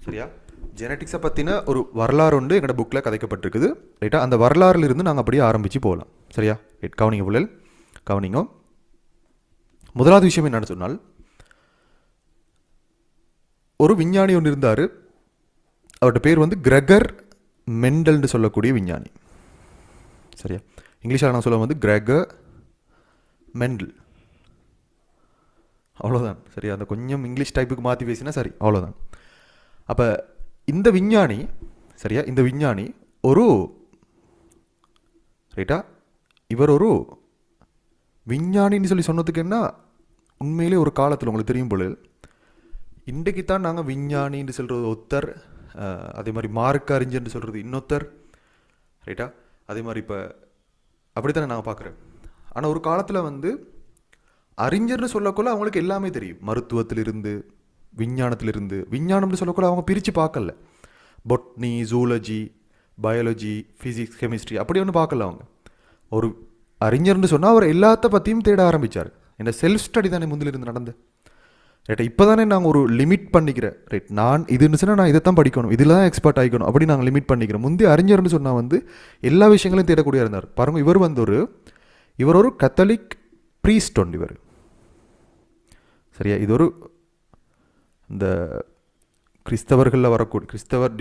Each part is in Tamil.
சரியா? ஜெனட்டிக்ஸை பற்றின ஒரு வரலாறு ஒன்று எங்களோட புக்கில் கதைக்கப்பட்டிருக்குது. ரைட்டா? அந்த வரலாறுலேருந்து நாங்கள் அப்படியே ஆரம்பித்து போகலாம். சரியா? கவனிங்க புள்ளல், கவனிங்க. முதலாவது விஷயம் என்னன்னு சொன்னால், ஒரு விஞ்ஞானி ஒன்று இருந்தார். அவர்கிட்ட பேர் வந்து கிரெகர் மெண்டல்னு சொல்லக்கூடிய விஞ்ஞானி. சரியா? இங்கிலீஷில் நான் சொல்ல வந்து கிரெகர் மெண்டல், அவ்வளோதான். சரியா? அந்த கொஞ்சம் இங்கிலீஷ் டைப்புக்கு மாற்றி பேசினா சரி, அவ்வளோதான். அப்போ இந்த விஞ்ஞானி, சரியா, இந்த விஞ்ஞானி ஒரு ரைட்டா, இவர் ஒரு விஞ்ஞானின்னு சொல்லி சொன்னதுக்கு என்ன, உண்மையிலே ஒரு காலத்தில் உங்களுக்கு தெரியும் போல, இன்றைக்கு தான் நாங்கள் விஞ்ஞானின்னு சொல்கிறது ஒருத்தர், அதே மாதிரி மார்க்க அறிஞர்னு சொல்கிறது இன்னொருத்தர். ரைட்டா? அதே மாதிரி இப்போ அப்படி தானே நாங்கள் பார்க்குறேன். ஆனால் ஒரு காலத்தில் வந்து அறிஞர்னு சொல்லக்குள்ள அவங்களுக்கு எல்லாமே தெரியும். மருத்துவத்திலிருந்து, விஞ்ஞானத்திலிருந்து. விஞ்ஞானம்னு சொல்லக்குள்ள அவங்க பிரித்து பார்க்கல. பொட்னி, ஜூலஜி, பயாலஜி, ஃபிசிக்ஸ், கெமிஸ்ட்ரி அப்படி ஒன்று பார்க்கல அவங்க. ஒரு அறிஞர்னு சொன்னால் அவர் எல்லாத்த பற்றியும் தேட ஆரம்பித்தார். என்ன செல்ஃப் ஸ்டடி தானே முந்திலிருந்து நடந்து. ரைட்டா? இப்போ தானே நாங்கள் ஒரு லிமிட் பண்ணிக்கிறேன். ரைட், நான் இதுன்னு சொன்னால் நான் இதை தான் படிக்கணும், இதில் தான் எக்ஸ்பர்ட் ஆகிக்கணும் அப்படி நாங்கள் லிமிட் பண்ணிக்கிறோம். முந்தைய அறிஞர்னு சொன்னால் வந்து எல்லா விஷயங்களையும் தேடக்கூடிய இருந்தார். பாருங்கள், இவர் வந்து இவர் ஒரு கத்தலிக் ப்ரீஸ்ட் ஒன்று இவர். சரியா? இது ஒரு இந்த கிறிஸ்தவர்களில் வரக்கூடிய கிறிஸ்தவர்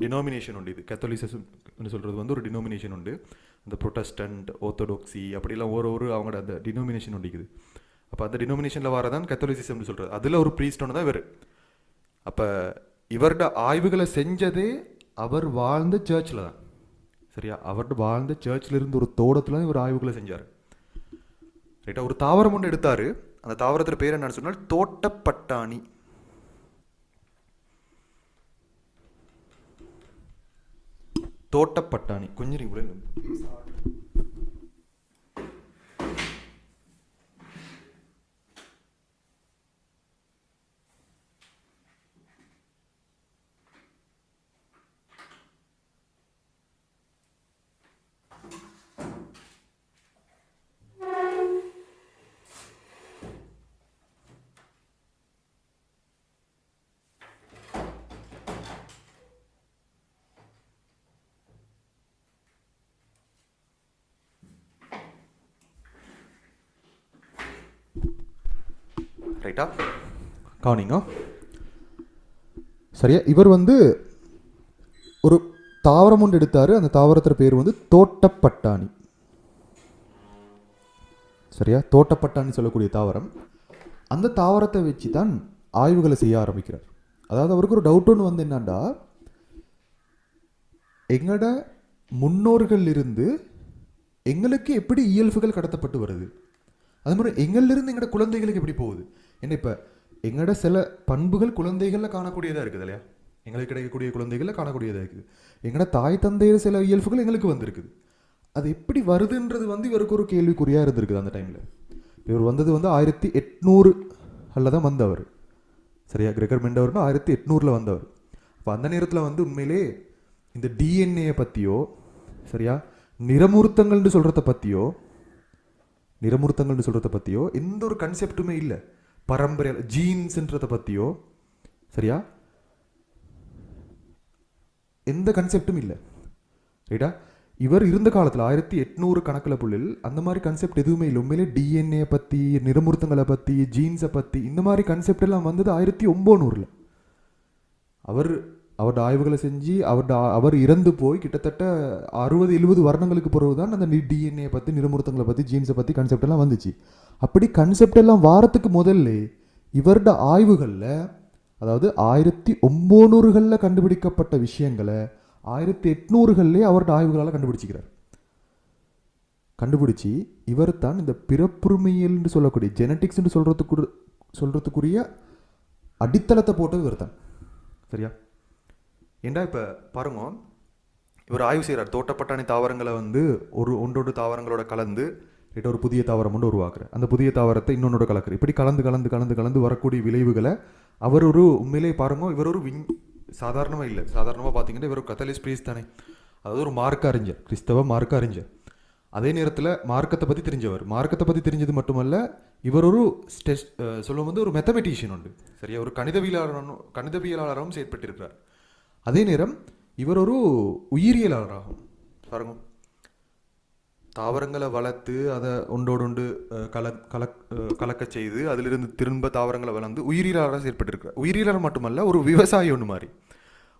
டினோமினேஷன் உண்டு. இது கத்தோலிசம்னு சொல்கிறது வந்து ஒரு டினோமினேஷன் உண்டு. இந்த ப்ரொட்டஸ்டன்ட், ஆர்த்தோடாக்ஸி அப்படிலாம் ஒரு அவங்களோட அந்த டினோமினேஷன் உண்டிக்குது. அப்போ அந்த டினோமினேஷனில் வரதான் கத்தோலிசிசம்னு சொல்கிறது. அதில் ஒரு ப்ரீஸ்ட் ஒன்று தான் இவர். அப்போ இவரோட ஆய்வுகளை செஞ்சதே அவர் வாழ்ந்த சர்ச்சில் தான். சரியா? அவர்கிட்ட வாழ்ந்த சர்ச்சில் இருந்து ஒரு தோட்டத்தில் தான் இவர் ஆய்வுகளை செஞ்சார். ரைட்டா? ஒரு தாவரம் ஒன்று எடுத்தார். அந்த தாவரத்தில் பேர் என்னன்னு சொன்னால் தோட்டப்பட்டாணி. தோட்டப்பட்டாணி கொஞ்சம் ரைட்டா? கவனிங்க. சரியா? இவர் வந்து ஒரு தாவரம் ஒன்று எடுத்தார். அந்த தாவரத்தில் பேர் வந்து தோட்டப்பட்டாணி. சரியா? தோட்டப்பட்டாணி சொல்லக்கூடிய தாவரம். அந்த தாவரத்தை வச்சு தான் ஆய்வுகளை செய்ய ஆரம்பிக்கிறார். அதாவது அவருக்கு ஒரு டவுட் ஒன்று வந்து என்னன்னா, எங்களோட முன்னோர்கள் இருந்து எங்களுக்கு எப்படி இயல்புகள் கடத்தப்பட்டு வருது, அது மாதிரி எங்களிலிருந்து எங்களோட குழந்தைகளுக்கு எப்படி போகுது. ஏன்னா இப்போ எங்களோட சில பண்புகள் குழந்தைகளில் காணக்கூடியதாக இருக்குது இல்லையா? எங்களுக்கு கிடைக்கக்கூடிய குழந்தைகளில் காணக்கூடியதாக இருக்குது. எங்களோட தாய் தந்தையர் சில இயல்புகள் எங்களுக்கு வந்திருக்குது. அது எப்படி வருதுன்றது வந்து இவருக்கு ஒரு கேள்விக்குறியாக இருந்திருக்குது அந்த டைமில். இவர் வந்தது வந்து 1800 தான் வந்தவர். சரியா? கிரெகர் மெண்டல்னா 1800 வந்தவர். அப்போ அந்த நேரத்தில் வந்து உண்மையிலே இந்த டிஎன்ஏ பற்றியோ, சரியா, நிறமூர்த்தங்கள்னு சொல்கிறத பற்றியோ எந்த ஒரு கன்செப்டுமே இல்லை. பரம்பரையில் ஜீன்ஸ்ன்றதை பற்றியோ, சரியா, எந்த கன்செப்டும் இல்லை. ரைட்டா? இவர் இருந்த காலத்தில் 1800 கணக்கில் புள்ளில் அந்த மாதிரி கன்செப்ட் எதுவுமே இல்லை. உண்மையிலே டிஎன்ஏ பற்றி, நிறமூர்த்தங்களை பற்றி, ஜீன்ஸை பற்றி இந்த மாதிரி கன்செப்ட் எல்லாம் வந்தது 1900. அவரோட ஆய்வுகளை செஞ்சு அவர் இறந்து போய் கிட்டத்தட்ட 60-70 வருடங்களுக்கு பிறகு தான் அந்த டிஎன்ஏ பற்றி, நிறமூர்த்தங்களை பற்றி, ஜீன்ஸை பற்றி கன்செப்ட் எல்லாம் வந்துச்சு. அப்படி கன்செப்ட் எல்லாம் வாரத்துக்கு முதல்ல இவரோட ஆய்வுகளில், அதாவது 1900 கண்டுபிடிக்கப்பட்ட விஷயங்களை 1800 அவரோட ஆய்வுகளால் கண்டுபிடிச்சி இவர் தான் இந்த பிறப்புரிமையல்னு சொல்லக்கூடிய ஜெனட்டிக்ஸ்ன்னு சொல்கிறதுக்குரிய அடித்தளத்தை போட்டது இவர் தான். சரியா? ஏண்டா இப்போ பாருங்க, இவர் ஆய்வு செய்கிறார். தோட்டப்பட்டாணி தாவரங்களை வந்து ஒன்றோடு தாவரங்களோட கலந்து ஒரு புதிய தாவரம் ஒன்று உருவாக்குறார். அந்த புதிய தாவரத்தை இன்னொன்னோட கலக்குறார். இப்படி கலந்து வரக்கூடிய விளைவுகளை அவர் உண்மையிலே பாருங்க, இவர் ஒரு சாதாரணமாக இல்லை. சாதாரணமாக பார்த்தீங்கன்னா இவர் ஒரு கத்தலிக் ப்ரீஸ்ட் தானே, அதாவது ஒரு மார்க்க அறிஞர், கிறிஸ்தவ மார்க்க அறிஞர். அதே நேரத்தில் மார்க்கத்தை பற்றி தெரிஞ்சவர். மார்க்கத்தை பற்றி தெரிஞ்சது மட்டுமல்ல, இவர் ஒரு சொல்லுவோம் வந்து ஒரு மெத்தமெட்டிஷியன் உண்டு, சரியா, ஒரு கணிதவியலாளராகவும் செயற்பட்டிருக்கிறார். அதே நேரம் இவர் ஒரு உயிரியலாளராகும். பாருங்க, தாவரங்களை வளர்த்து அதை ஒன்றோடொண்டு கலக்க செய்து அதிலிருந்து திரும்ப தாவரங்களை வளர்ந்து உயிரியலாளராக செயற்பட்டிருக்கிறார். உயிரியலாளர் மட்டுமல்ல, ஒரு விவசாயி ஒன்று மாதிரி,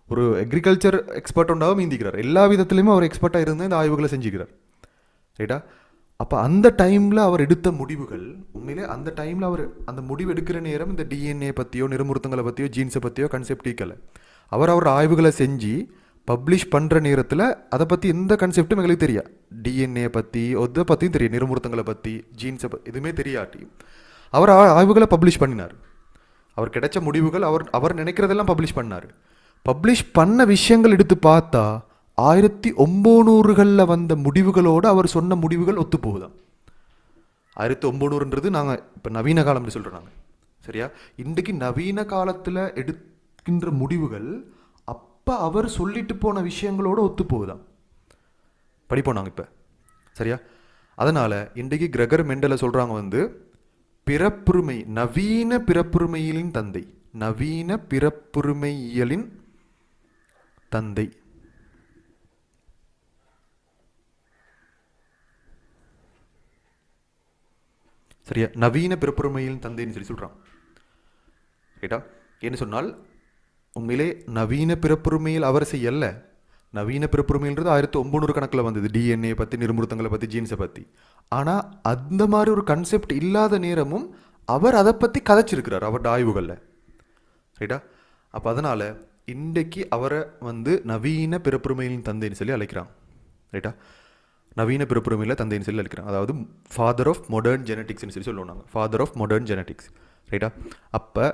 ஒரு அக்ரிகல்ச்சர் எக்ஸ்பர்ட் ஒன்றாகவும் நீந்திக்கிறார். எல்லா விதத்துலையுமே அவர் எக்ஸ்பர்ட்டாக இருந்து இந்த ஆய்வுகளை செஞ்சுக்கிறார், ரைட்டா. அப்போ அந்த டைமில் அவர் எடுத்த முடிவுகள் உண்மையிலே அந்த டைமில் அவர் அந்த முடிவு எடுக்கிற நேரம் இந்த டிஎன்ஏ பற்றியோ நிறமுறுத்தங்களை பற்றியோ ஜீன்ஸை பற்றியோ கன்செப்ட் ஈக்கலை. அவர் ஆய்வுகளை செஞ்சு பப்ளிஷ் பண்ணுற நேரத்தில் அதை பற்றி எந்த கன்செப்டும் எங்களுக்கு தெரியாது. டிஎன்ஏ பற்றி அதை பற்றியும் தெரியும், நிறமுறுத்தங்களை பற்றி ஜீன்ஸை பற்றி எதுவுமே தெரியாட்டி அவர் ஆய்வுகளை பப்ளிஷ் பண்ணினார். அவர் கிடைச்ச முடிவுகள் அவர் நினைக்கிறதெல்லாம் பப்ளிஷ் பண்ணார். பப்ளிஷ் பண்ண விஷயங்கள் எடுத்து பார்த்தா 1900களில் வந்த முடிவுகளோடு அவர் சொன்ன முடிவுகள் ஒத்து போகுதான். 1900ன்றது நாங்கள் இப்போ நவீன காலம்னு சொல்கிறோம் நாங்கள், சரியா. இன்றைக்கு நவீன காலத்தில் எடுக்கின்ற முடிவுகள் அப்போ அவர் சொல்லிட்டு போன விஷயங்களோடு ஒத்து போகுதான். படிப்போம் நாங்கள் இப்போ, சரியா. அதனால் இன்றைக்கு கிரெகர் மெண்டலை சொல்கிறாங்க வந்து பிறப்புரிமை, நவீன பிறப்புரிமையிலின் தந்தை, நவீன பிறப்புரிமையியலின் தந்தை. சரியா, நவீன பிறப்புரிமையின் தந்தைன்னு சொல்லி சொல்கிறான், ரைட்டா. என்ன சொன்னால் உண்மையிலே நவீன பிறப்புரிமையில் அவர் செய்யல. நவீன பிறப்புரிமைன்றது 1900 கணக்கில் வந்தது, டிஎன்ஏ பற்றி நிறமுறுத்தங்களை பற்றி ஜீன்ஸை பற்றி. ஆனால் அந்த மாதிரி ஒரு கன்செப்ட் இல்லாத நேரமும் அவர் அதை பற்றி கதைச்சிருக்கிறார் அவரோட ஆய்வுகளில், ரைட்டா. அப்போ அதனால் இன்றைக்கு அவரை வந்து நவீன பிறப்புரிமையின் தந்தைன்னு சொல்லி அழைக்கிறான், ரைட்டா. நவீன பிறப்புரிமையில் தந்தைன்னு சொல்லி அழைக்கிறாங்க. அதாவது ஃபாதர் ஆஃப் மாடர்ன் ஜெனட்டிக்ஸ்னு சொல்லி சொல்லுவாங்க, ஃபாதர் ஆஃப் மாடர்ன் ஜெனட்டிக்ஸ், ரைட்டா. அப்போ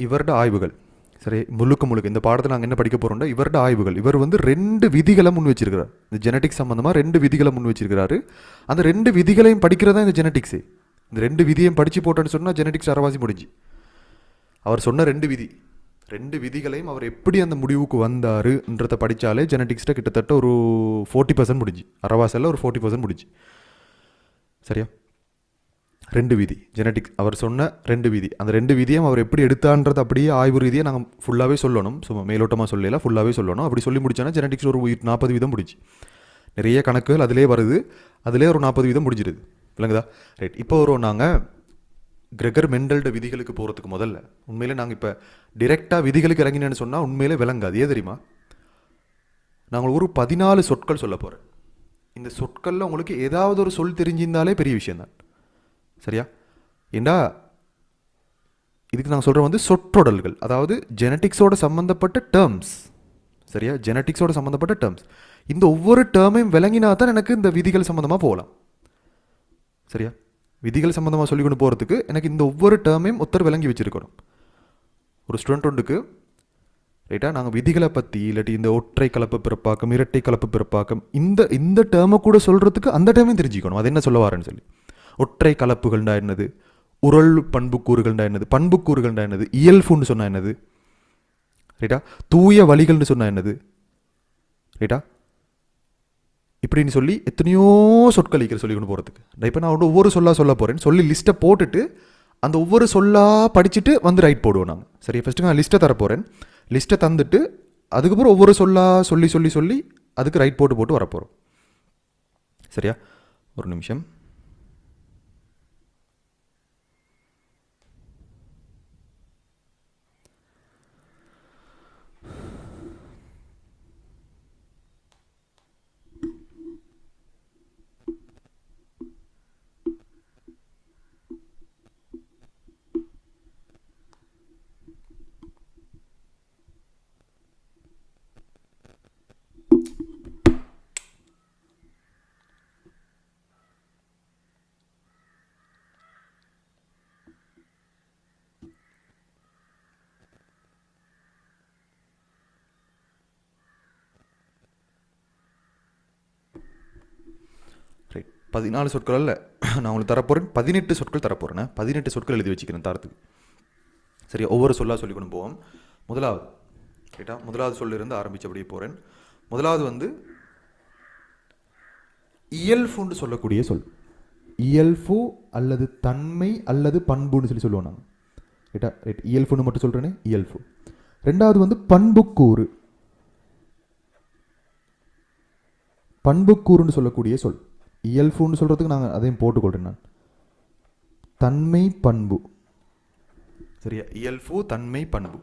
இவரோட ஆய்வுகள், சரி, முழுக்க இந்த பாடத்தில் நாங்கள் என்ன படிக்க போகிறோம்னா இவரோட ஆய்வுகள். இவர் வந்து 2 விதிகளை முன் வச்சிருக்கிறார். இந்த ஜெனட்டிக்ஸ் சம்மந்தமாக 2 விதிகளை முன் வச்சிருக்கிறாரு. அந்த 2 விதிகளையும் படிக்கிறதா இந்த ஜெனட்டிக்ஸு. இந்த 2 விதியையும் படித்து போட்டோன்னு சொன்னால் ஜெனட்டிக்ஸ் அரைவாசி முடிஞ்சு. அவர் சொன்ன 2 விதிகளையும் அவர் எப்படி அந்த முடிவுக்கு வந்தாருன்றதை படித்தாலே ஜெனட்டிக்ஸ்ட்டை கிட்டத்தட்ட ஒரு 40% முடிஞ்சு, அரைவாசலில் ஒரு 40% முடிஞ்சு, சரியா. 2 விதி ஜெனட்டிக்ஸ், அவர் சொன்ன 2 விதி. அந்த 2 விதியும் அவர் எப்படி எடுத்தான்றது அப்படியே ஆய்வு ரீதியாக நாங்கள் ஃபுல்லாகவே சொல்லணும், சும்மா மேலோட்டமாக சொல்லலாம், ஃபுல்லாகவே சொல்லணும். அப்படி சொல்லி முடிச்சோன்னா ஜெனட்டிக்ஸ் ஒரு 40 வீதம் முடிஞ்சு. நிறைய கணக்குகள் அதிலே வருது, அதிலே ஒரு 40 வீதம் முடிஞ்சிருது, இல்லைங்கதா, ரைட். இப்போ வரும் நாங்கள் கிரெகர் மெண்டல்ட விதிகளுக்கு போகிறதுக்கு முதல்ல உண்மையிலே நாங்கள் இப்போ டிரெக்டாக விதிகளுக்கு இறங்கினேன்னு சொன்னால் உண்மையிலே விளங்காது. ஏன் தெரியுமா, நாங்கள் ஒரு 14 சொற்கள் சொல்ல போகிறேன். இந்த சொற்களில் உங்களுக்கு ஏதாவது ஒரு சொல் தெரிஞ்சிருந்தாலே பெரிய விஷயந்தான், சரியா. ஏண்டா இதுக்கு நாங்கள் சொல்கிற வந்து சொற்றொடல்கள், அதாவது ஜெனட்டிக்ஸோட சம்மந்தப்பட்ட டேர்ம்ஸ், சரியா. ஜெனட்டிக்ஸோட சம்மந்தப்பட்ட டேர்ம்ஸ். இந்த ஒவ்வொரு டேர்மையும் விளங்கினா தான் எனக்கு இந்த விதிகள் சம்மந்தமாக போகலாம், சரியா. விதிகள் சம்மந்தமாக சொல்லி கொண்டு போகிறதுக்கு எனக்கு இந்த ஒவ்வொரு டேர்மையும் ஒருத்தர் விளங்கி வச்சுருக்கணும். ஒரு ஸ்டூடெண்ட் ஒன்றுக்கு, ரைட்டா, நாங்கள் விதிகளை பற்றி இல்லாட்டி இந்த ஒற்றை கலப்பு பிறப்பாக்கம், இரட்டை கலப்பு பிறப்பாக்கம், இந்த டேர்மை கூட சொல்கிறதுக்கு அந்த டேர்மையும் தெரிஞ்சுக்கணும். அது என்ன சொல்ல வாரேன்னு சொல்லி. ஒற்றை கலப்புகள்னா என்னது, உரல் பண்புக்கூறுகள்னா என்னது, பண்புக்கூறுகள்னா என்னது, இயல்புன்னு சொன்னால் என்னது, ரைட்டா, தூய வழிகள்னு சொன்னால் என்னது, ரைட்டா, இப்படின்னு சொல்லி எத்தனையோ சொற்கள் இருக்கிற சொல்லி கொண்டு போகிறதுக்கு. இப்போ நான் ஒவ்வொரு சொல்ல போகிறேன், சொல்லி லிஸ்ட்டை போட்டுட்டு அந்த ஒவ்வொரு சொல்லாக படிச்சுட்டு வந்து ரைட் போடுவோம் நாங்கள், சரியா. ஃபஸ்ட்டு நான் லிஸ்ட்டை தரப்போகிறேன், லிஸ்ட்டை தந்துட்டு அதுக்கப்புறம் ஒவ்வொரு சொல்லாக சொல்லி அதுக்கு ரைட் போட்டு வரப்போகிறோம், சரியா. ஒரு நிமிஷம். ரைட், 14 சொற்கள் அல்ல, நான் உங்களுக்கு தரப்போகிறேன் 18 சொற்கள் தரப்போகிறேன். 18 சொற்கள் எழுதி வச்சுக்கிறேன் தரத்துக்கு, சரி. ஒவ்வொரு சொல்லாக சொல்லி கொண்டு போவோம். முதலாவது, ரைட்டா, முதலாவது சொல்லிருந்து ஆரம்பித்து அப்படியே போகிறேன். முதலாவது வந்து இயல்புன்னு சொல்லக்கூடிய சொல். இயல்பு அல்லது தன்மை அல்லது பண்புன்னு சொல்லுவோம் நாங்கள். ரைட்டா? ரைட். இயல்புன்னு மட்டும் சொல்கிறேனே, இயல்பு. ரெண்டாவது வந்து பண்புக்கூறு. பண்புக்கூறுன்னு சொல்லக்கூடிய சொல். இயல்புன்னு சொல்கிறதுக்கு நாங்கள் அதையும் போட்டுக்கொள்கிறேன் நான். தன்மை பண்பு. சரியா? இயல்பு தன்மை பண்பு.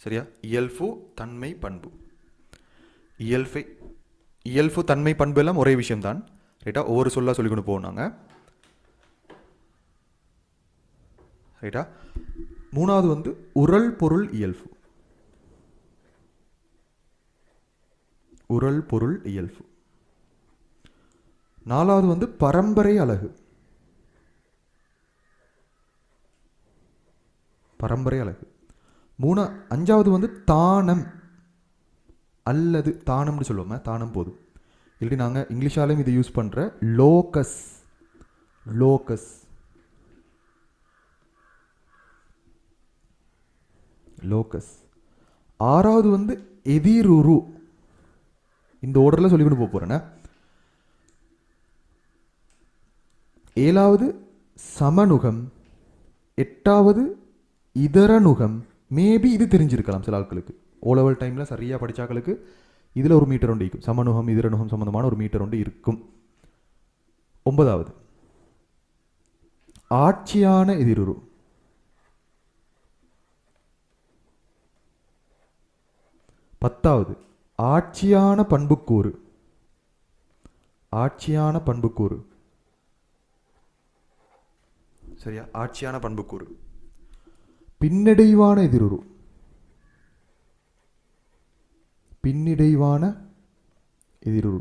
சரியா? இயல்பு தன்மை பண்பு. இயல்பு தன்மை பண்பு எல்லாம் ஒரே விஷயம்தான். ரைட்டா? ஒவ்வொரு சொல்லா சொல்லிக்கொண்டு போனாங்க. ரைட்டா? மூணாவது வந்து உரல் பொருள் இயல்பு. உரல் பொருள் இயல்பு. நாலாவது வந்து பரம்பரை அலகு. பரம்பரை அலகு. அஞ்சாவது வந்து தானம் அல்லது தானம்னு சொல்லுவோமே, தானம் போதும். இல்லாட்டி நாங்கள் இங்கிலீஷாலையும் இதை யூஸ் பண்ணுற லோக்கஸ். லோக்கஸ். லோக்கஸ். ஆறாவது வந்து எதிருரு. இந்த ஓர்டரில் சொல்லிக்கொண்டு போக போகிறேன்னா. ஏழாவது சமனுகம். எட்டாவது இதரனுகம். மேபி இது தெரிஞ்சிருக்கலாம் சில ஆட்களுக்கு. ஓ லெவல் டைமில் சரியாக படித்தாக்களுக்கு இதில் ஒரு மீட்டர் ஒன்று இருக்கும். சமனுகம் இதரனுகம் சம்பந்தமான ஒரு மீட்டர் ஒன்று இருக்கும். ஒன்பதாவது ஆட்சியான எதிருரு. பத்தாவது ஆட்சியான பண்புக்கூறு. ஆட்சியான பண்புக்கூறு. சரியா? ஆட்சியான பண்புக்கூறு. பின்னடைவான எதிருரு. பின்னிடைவான எதிருரு.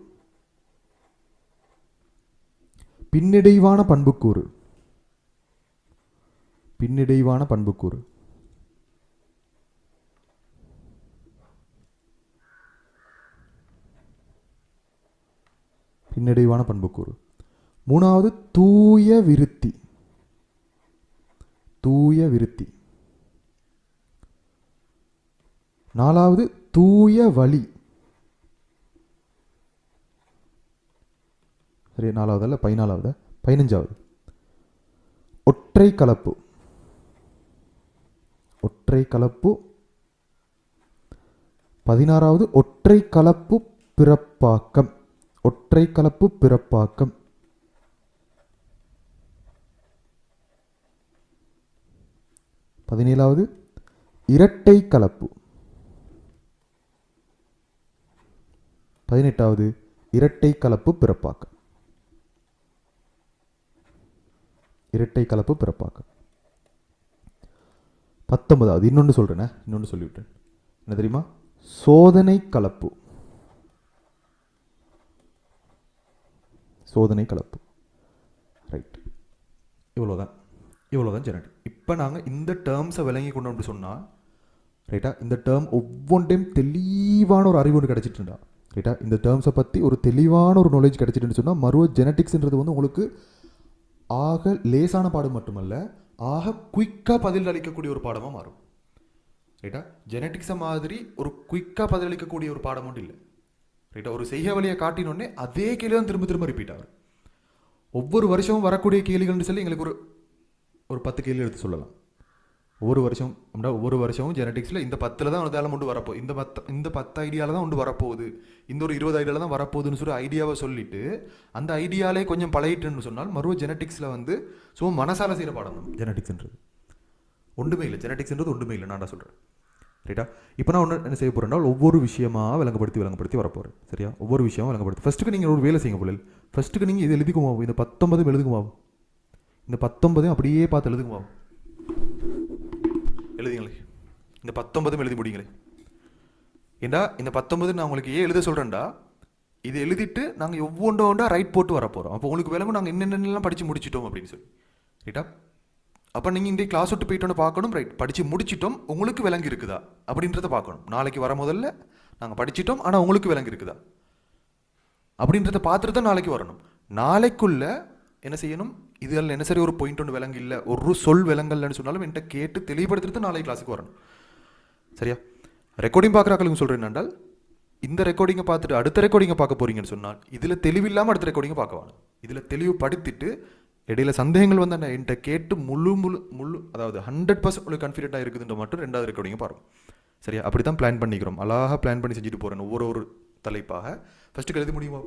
பின்னிடைவான பண்புக்கூறு. பின்னிடைவான பண்புக்கூறு. பின்னடைவான பண்புக்கூறு. மூணாவது தூய விருத்தி. தூய விருத்தி. நாலாவது தூய வழி. சரி, நாலாவது அல்ல, 14வது. 15வது ஒற்றை கலப்பு. ஒற்றை கலப்பு. 16வது ஒற்றை கலப்பு பிறப்பாக்கம். ஒற்றை கலப்பு பிறப்பாக்கம். 17வது இரட்டை கலப்பு. 18வது இரட்டை கலப்பு பிறப்பாக்கம். இரட்டை கலப்பு பிறப்பாக்கம். 19வது இன்னொன்று சொல்றேனே, இன்னொன்று சொல்லிவிட்டேன். என்ன தெரியுமா? சோதனை கலப்பு. சோதனை கலப்பு. ரைட். இவ்வளோதான். இவ்வளோதான் ஜெனடிக். இப்போ நாங்கள் இந்த டேர்ம்ஸை விளங்கி கொண்டோம் அப்படி சொன்னால், ரைட்டா, இந்த டேர்ம் ஒவ்வொன்றையும் தெளிவான ஒரு அறிவு ஒன்று கிடச்சிட்டுண்டா. ரைட்டா? இந்த டேர்ம்ஸை பற்றி ஒரு தெளிவான ஒரு நாலேஜ் கிடச்சிட்டுன்னு சொன்னால், மறுவ ஜெனட்டிக்ஸ்ன்றது வந்து உங்களுக்கு ஆக லேசான பாடம் மட்டுமல்ல, ஆக குயிக்காக பதில் அளிக்கக்கூடிய ஒரு பாடமாக மாறும். ரைட்டா? ஜெனட்டிக்ஸை மாதிரி ஒரு குயிக்காக பதில் அளிக்கக்கூடிய ஒரு பாடம் ஒன்றும் இல்லை. ரைட்டா? ஒரு செய்ய வழியை காட்டினோடனே அதே கேள்வி தான் திரும்ப திரும்ப ரிப்பீட் ஆகும். ஒவ்வொரு வருஷமும் வரக்கூடிய கேள்விகள்னு சொல்லி எங்களுக்கு ஒரு 10 கேள்வி எடுத்து சொல்லலாம். ஒவ்வொரு வருஷமும் ஜெனட்டிக்ஸில் இந்த 10 தான் உனதால கொண்டு வரப்போகுது, இந்த 10 ஐடியாவில் தான் கொண்டு வரப்போகுது, இந்த ஒரு 20 ஐடியாவில் தான் வரப்போகுதுன்னு சொல்லி ஐடியாவை சொல்லிட்டு அந்த ஐடியாலே கொஞ்சம் பழகிட்டுன்னு சொன்னால் மறுவ ஜெனட்டிக்ஸில் வந்து சும்மா மனசால செய்கிற பாடம் தான் ஜெனட்டிக்ஸ்ன்றது. ஒன்றுமே இல்லை. ஜெனட்டிக்ஸ்ன்றது ஒன்றுமே இல்லை. நான் சொல்கிறேன். ரைட்டா? இப்போ நான் ஒன்று என்ன செய்ய போகிறேன்னா, ஒவ்வொரு விஷயமாக விளங்கப்படுத்தி வரப்போகிறேன். சரியா? ஒவ்வொரு விஷயமாக விளங்கப்படுத்தி ஃபஸ்ட்டுக்கு நீங்கள் ஒரு வேலை செய்யுங்க போல. ஃபஸ்ட்டுக்கு நீங்கள் இது எழுதிக்குமாவும், இந்த 19 எழுதுக்குமாவும், இந்த 19 அப்படியே பார்த்து எழுதுக்குமாவும். எழுதிங்களே, இந்த 19 எழுதி முடியுங்களே. ஏண்டா இந்த 19 நான் உங்களுக்கு ஏன் எழுத சொல்கிறேன்டா, இது எழுதிட்டு நாங்கள் ஒவ்வொன்றா ரைட் போட்டு வரப்போகிறோம். அப்போ உங்களுக்கு விளங்கும் நாங்கள் என்னென்னலாம் படித்து முடிச்சிட்டோம் அப்படின்னு சொல்லி. ரைட்டா? அப்போ நீங்கள் இந்த கிளாஸ் விட்டு போயிட்டோன்னு பார்க்கணும். ரைட், படித்து முடிச்சிட்டோம், உங்களுக்கு விளங்கி இருக்குதா அப்படின்றத பார்க்கணும். நாளைக்கு வர முதல்ல நாங்கள் படிச்சிட்டோம், ஆனால் உங்களுக்கு விளங்கி இருக்குதா அப்படின்றத பார்த்துட்டு தான் நாளைக்கு வரணும். நாளைக்குள்ள என்ன செய்யணும், இதில் என்ன சரி ஒரு பாயிண்ட் ஒன்று விளங்கு இல்லை, ஒரு சொல் விளங்கல்னு சொன்னாலும் என்கிட்ட கேட்டு தெளிவுபடுத்திட்டு நாளைக்கு கிளாஸுக்கு வரணும். சரியா? ரெக்கார்டிங் பார்க்குறாக்களுக்கு சொல்கிறேன் என்றால் இந்த ரெக்கார்டிங்கை பார்த்துட்டு அடுத்த ரெக்கார்டிங்கை பார்க்க போறீங்கன்னு சொன்னால் இதில் தெளிவில்லாமல் அடுத்த ரெக்கார்டிங்கை பார்க்க இதில் தெளிவுபடுத்திட்டு இடையில சந்தேகங்கள் வந்து அந்த என்கிட்ட கேட்டு முழு அதாவது 100% உங்களுக்கு கான்ஃபிடென்ட்டாக இருக்குதுன்ற மட்டும் ரெண்டாவது ரெக்கார்டிங்கை பாருங்க. சரியா? அப்படி தான் பிளான் பண்ணிக்கிறோம். அழகாக பிளான் பண்ணி செஞ்சுட்டு போகிறேன் ஒவ்வொரு தலைப்பாக. ஃபஸ்ட்டு எழுத முடியுமா?